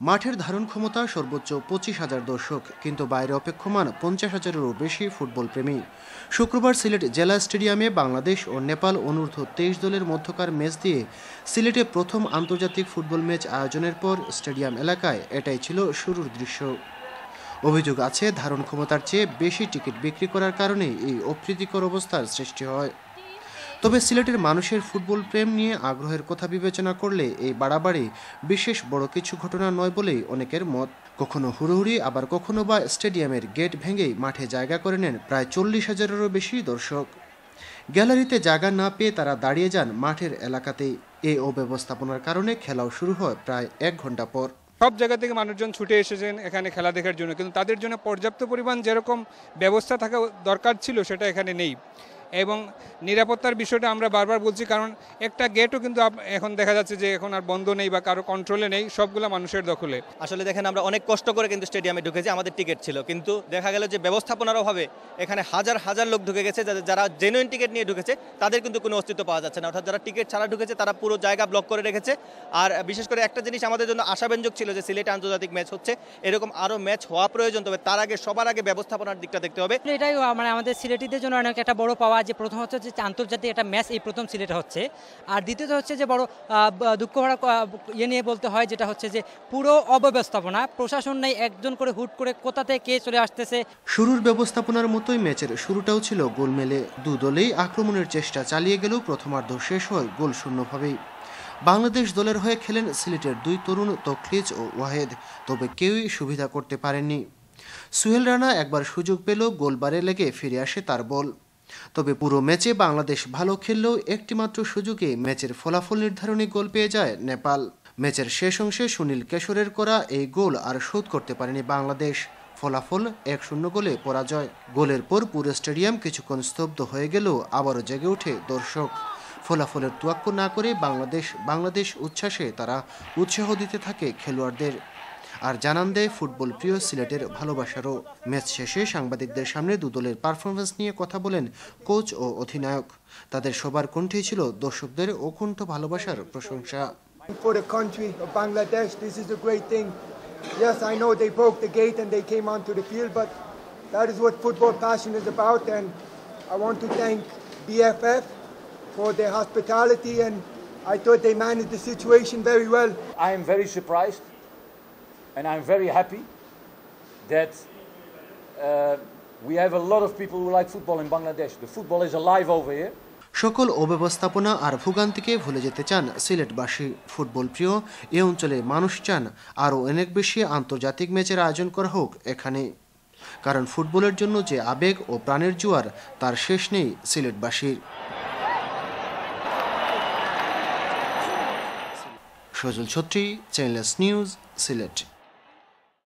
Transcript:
মাঠের ধারণ ক্ষমতা সর্বোচ্চ 25,000 দর্শক, কিন্তু বাইরে অপেক্ষমান 50,000-এরও বেশি ফুটবল প্রেমী। শুক্রবার সিলেট জেলা স্টেডিয়ামে বাংলাদেশ ও নেপাল অনূর্ধ্ব 23 দলের মধ্যকার ম্যাচ দিয়ে সিলেটে প্রথম আন্তর্জাতিক ফুটবল ম্যাচ আয়োজনের পর স্টেডিয়াম এলাকায় এটাই ছিল শুরুর দৃশ্য। অভিযোগ আছে, ধারণ ক্ষমতার চেয়ে বেশি টিকিট বিক্রি করার কারণে এই অপ্রীতিকর অবস্থার সৃষ্টি হয়। তবে সিলেটের মানুষের ফুটবল প্রেম নিয়ে আগ্রহের কথা বিবেচনা করলে এই বাড়াবাড়ি বিশেষ বড় কিছু ঘটনা নয় বলেই অনেকের মত। কখনো হুড়োহুড়ি, আবার কখনো বা স্টেডিয়ামের গেট ভেঙেই মাঠে জায়গা করে নেন প্রায় 40,000-এরও বেশি দর্শক। গ্যালারিতে জায়গা না পেয়ে তারা দাঁড়িয়ে যান মাঠের এলাকাতেই। এই অব্যবস্থাপনার কারণে খেলাও শুরু হয় প্রায় 1 ঘন্টা পর। সব জায়গা থেকে মানুষজন ছুটে এসেছেন এখানে খেলা দেখার জন্য, কিন্তু তাদের জন্য পর্যাপ্ত পরিমাণ যেরকম ব্যবস্থা থাকা দরকার ছিল সেটা এখানে নেই। এবং নিরাপত্তার বিষয়টা আমরা বারবার বলছি, কারণ একটা গেটও কিন্তু এখন দেখা যাচ্ছে যে এখন আর বন্ধ নেই বা কারো কন্ট্রোলে নেই, সবগুলো মানুষের দখলে। আসলে দেখেন, আমরা অনেক কষ্ট করে কিন্তু স্টেডিয়ামে ঢুকেছি, আমাদের টিকিট ছিল, কিন্তু দেখা গেল যে ব্যবস্থাপনার অভাবে এখানে হাজার হাজার লোক ঢুকে গেছে। যারা জেনুইন টিকিট নিয়ে ঢুকেছে তাদের কিন্তু কোনো অস্তিত্ব পাওয়া যাচ্ছে না, অর্থাৎ যারা টিকিট ছাড়া ঢুকেছে তারা পুরো জায়গা ব্লক করে রেখেছে। আর বিশেষ করে একটা জিনিস আমাদের জন্য আশাব্যঞ্জক ছিল যে সিলেটে আন্তর্জাতিক ম্যাচ হচ্ছে, এরকম আরও ম্যাচ হওয়া প্রয়োজন, তবে তার আগে সবার আগে ব্যবস্থাপনার দিকটা দেখতে হবে। এটাই মানে আমাদের সিলেটিদের জন্য অনেক একটা বড় পাওয়া যে প্রথম হচ্ছে যে আন্তর্জাতিক একটা ম্যাচ এই প্রথম সিলেটে হচ্ছে, আর দ্বিতীয়ত হচ্ছে যে বড় দুঃখ ভরা ইয়ে নিয়ে বলতে হয়, যেটা হচ্ছে যে পুরো অব্যবস্থাপনা, প্রশাসন নেই, একজন করে হুট করে কোথা থেকে কে চলে আসতেছে। শুরুর ব্যবস্থাপনার মতোই ম্যাচের শুরুটাও ছিল গোলমেলে। দু দলেই আক্রমণের চেষ্টা চালিয়ে গেলেও প্রথমার্ধ শেষ হয় গোল শূন্যভাবেই। বাংলাদেশ দলের হয়ে খেলেন সিলেটের দুই তরুণ তখলিজ ও ওয়াহেদ, তবে কেউই সুবিধা করতে পারেননি। সুহেল রানা একবার সুযোগ পেল, গোলবারে লেগে ফিরে আসে তার বল। তবে পুরো ম্যাচে বাংলাদেশ ভালো খেললেও একটিমাত্র সুযোগে ম্যাচের ফলাফল নির্ধারণী গোল পেয়ে যায় নেপাল। ম্যাচের শেষ অংশে সুনীল কেশরের করা এই গোল আর শোধ করতে পারেনি বাংলাদেশ। ফলাফল 1-0 গোলে পরাজয়। গোলের পর পুরো স্টেডিয়াম কিছুক্ষণ স্তব্ধ হয়ে গেলেও আবারও জেগে ওঠে দর্শক। ফলাফলের তোয়াক্কা না করে বাংলাদেশ উচ্ছ্বাসে তারা উৎসাহ দিতে থাকে খেলোয়াড়দের, আর জানান দেয় ফুটবল প্রিয় সিলেটের ভালোবাসারও। ম্যাচ শেষে সাংবাদিকদের সামনে দু দলের পারফরমেন্স নিয়ে কথা বলেন কোচ ও অধিনায়ক। তাদের সবার কণ্ঠেই ছিল দর্শকদের অকুণ্ঠ ভালোবাসার প্রশংসা। For the country of Bangladesh, this is a great thing. Yes, I know they broke the gate and they came onto the field, but that is what football passion is about, and I want to thank BFF for their hospitality, and I thought they managed the situation very well. I am very surprised and I'm very happy that we have a lot of people who like football in Bangladesh. The football is alive over here. সকল অব্যবস্থাপনা আর ভোগান্তিকে ভুলে যেতে চান সিলেটবাসী। Football প্রিয় এ অঞ্চলে মানুষ চান আরও অনেক বেশি আন্তর্জাতিক ম্যাচের আয়োজন করা হোক এখানে, কারণ ফুটবলের জন্য যে আবেগ ও প্রাণের জোয়ার তার শেষ নেই সিলেটবাসীর। সজল ছত্রী, চ্যানেলস নিউজ, সিলেট।